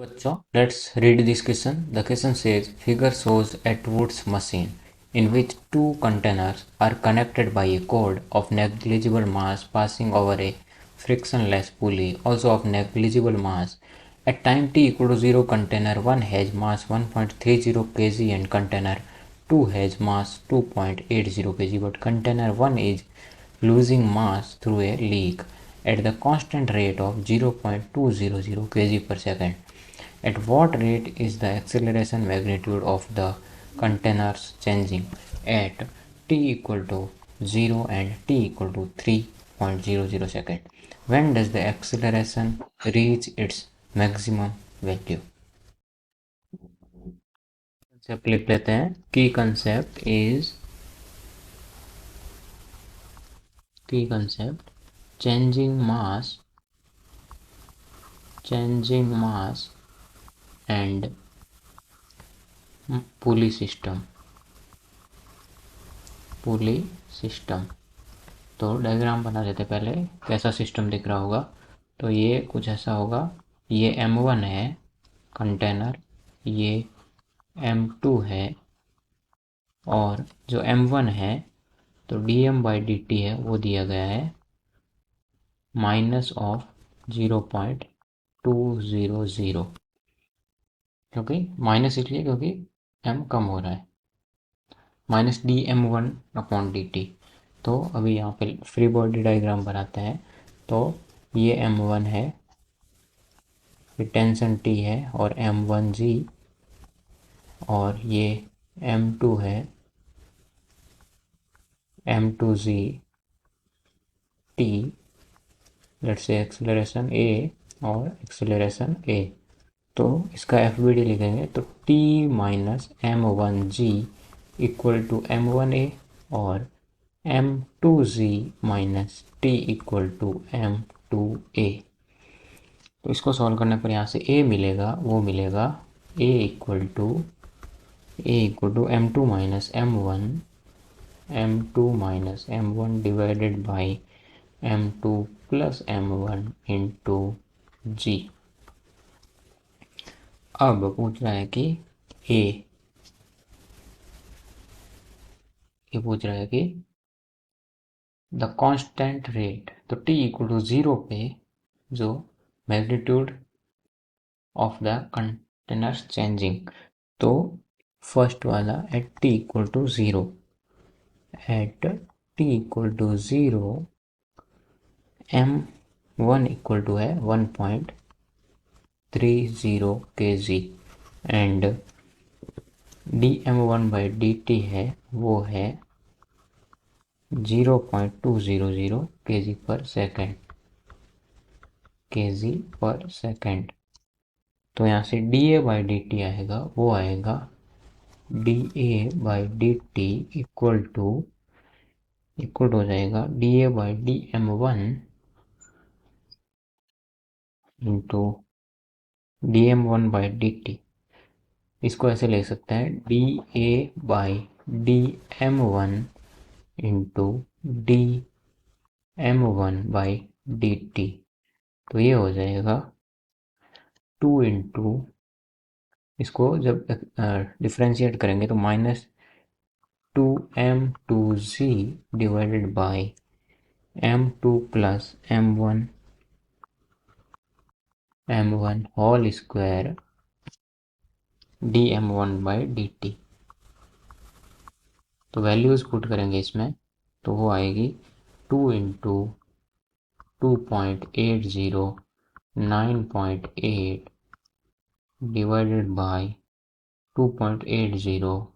बच्चों, let's read this question. The question says, figure shows a Wood's machine in which two containers are connected by a cord of negligible mass passing over a frictionless pulley, also of negligible mass. At time t equal to 0, container 1 has mass 1.30 kg and container 2 has mass 2.80 kg, but container 1 is losing mass through a leak at the constant rate of 0.200 kg per second. At what rate is the acceleration magnitude of the containers changing at t equal to 0 and t equal to 3.00 second? When does the acceleration reach its maximum value? Concept लिख लेते हैं. की concept changing mass and pulley system. तो diagram बना लेते पहले. कैसा system दिख रहा होगा? तो ये कुछ ऐसा होगा. ये M1 है कंटेनर, ये M2 है, और जो M1 है तो dm/dt है वो दिया गया है माइनस ऑफ 0.200. क्योंकि माइनस इसलिए क्योंकि m कम हो रहा है. Minus dm1/dt. तो अभी यहाँ पे फ्री बॉडी डायग्राम बनाते हैं. तो ये M1 है, फिर टेंशन T है और M1g, और ये M2 है, M2g T, let's say acceleration A और एक्सेलरेशन A. तो इसका FBD लिखेंगे तो T minus M1g equal to M1A और M2g minus T equal to M2A. तो इसको सॉल्व करने पर यहाँ से A मिलेगा, वो मिलेगा A equal to M2 minus M1 divided by M2 plus M1 into G. अब पूछ रहा है कि ये पूछ रहा है कि द कांस्टेंट रेट. तो t इक्वल टू 0 पे जो magnitude of the containers changing, तो फर्स्ट वाला at t equal to 0, m1 equal to है 1.30 kg एंड dm1/dt है वो है 0.200 kg पर सेकेंड. तो यहाँ से dA/dt आएगा, वो आएगा dA/dt इक्वल टू हो जाएगा dA/dm1 इंटू dm1/dt. इसको ऐसे ले सकते हैं dA/dm1 इंटू dm1/dt. तो ये हो जाएगा 2 इंटू, इसको जब डिफ्रेंशिएट करेंगे तो minus 2m2g divided by m2 plus m1 whole square dm1/dt. तो वैल्यूज पुट करेंगे इसमें तो वो आएगी 2 into 2.80 9.8 divided by 2.80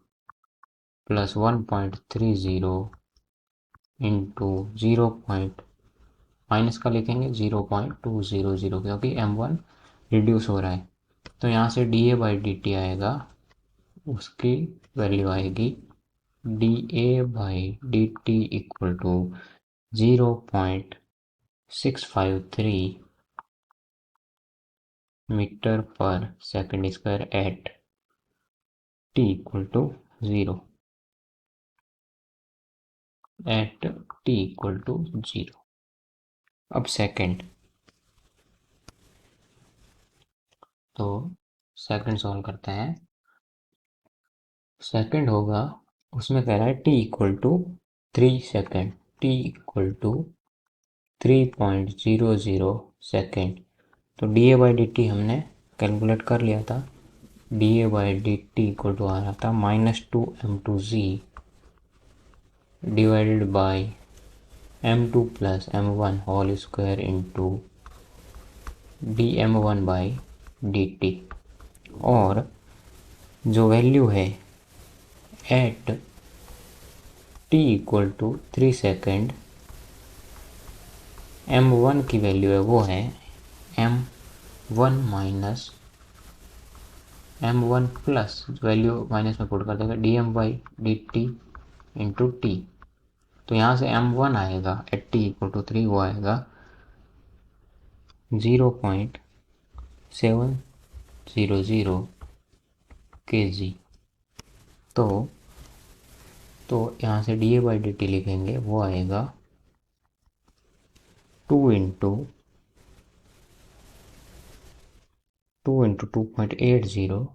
plus 1.30 into 0. Minus का लिखेंगे 0.200 क्योंकि m1 रिड्यूस हो रहा है. तो यहाँ से dA/dt आएगा, उसकी वैल्यू आएगी dA/dt इक्वल टू 0.653 मीटर पर second square at t equal to 0. अब सेकेंड. तो सेकंड सॉल्व करते हैं। सेकंड होगा, उसमें कह रहा है t equal to 3 second, t equal to 3.00 second. तो D A by D T हमने कैलकुलेट कर लिया था। D A by D T equal to आ रहा था -2m2z divided by m2 plus m1 whole square into dm1 by D T. और जो वैल्यू है at t equal to 3 second, m1 की वैल्यू है वो है m1 minus m1 plus value minus में पुट कर देगा dm by D T into T. तो यहाँ से m1 आएगा एट t इक्वल टू 3, वो आएगा 0.700 kg। तो यहाँ से D A by D T लिखेंगे, वो आएगा 2 into 2.80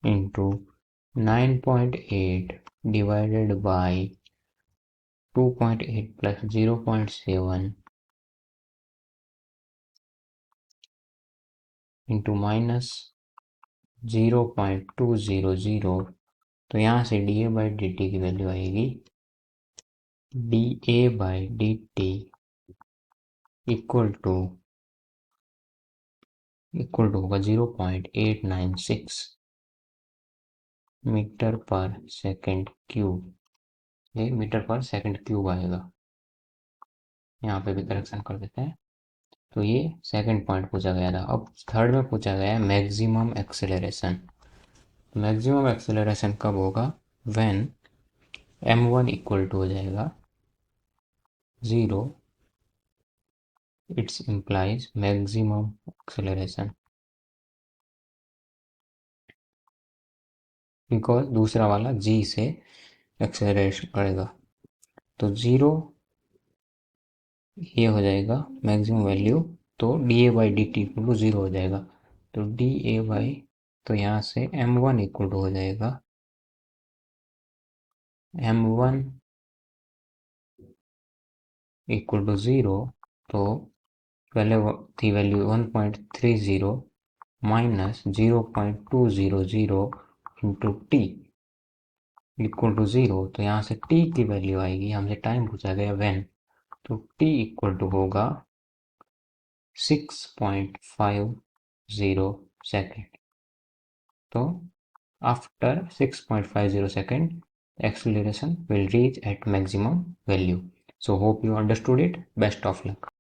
into 9.8 divided by 2.8 plus 0.7 into minus 0.200। तो यहाँ से D A by D T की वैल्यू आएगी D A by D T equal to होगा 0.896 मीटर पर सेकेंड क्यूब। ये मीटर पर सेकेंड क्यूब आएगा। यहाँ पे भी करेक्शन कर देते हैं। तो ये सेकंड पॉइंट पूछा गया था। अब थर्ड में पूछा गया है मैक्सिमम एक्सेलरेशन। मैक्सिमम एक्सेलरेशन कब होगा? व्हेन m1 इक्वल टू हो जाएगा 0, it's implies maximum acceleration, because दूसरा वाला g से एक्सेलरेशन करेगा। तो 0 ये हो जाएगा मैक्सिमम वैल्यू, तो D A by D T equal to 0 हो जाएगा। तो डी ए बाई, तो यहाँ से m1 इक्वल टू हो जाएगा m1 इक्वल टू 0। तो पहले थी value 1.30 minus 0.200 into T equal to 0। तो यहाँ से t की वैल्यू आएगी, हमसे टाइम पूछा गया व्हेन, तो t इक्वल टू होगा 6.50 सेकेंड। तो after 6.50 second, acceleration will reach at maximum value. So hope you understood it. Best of luck.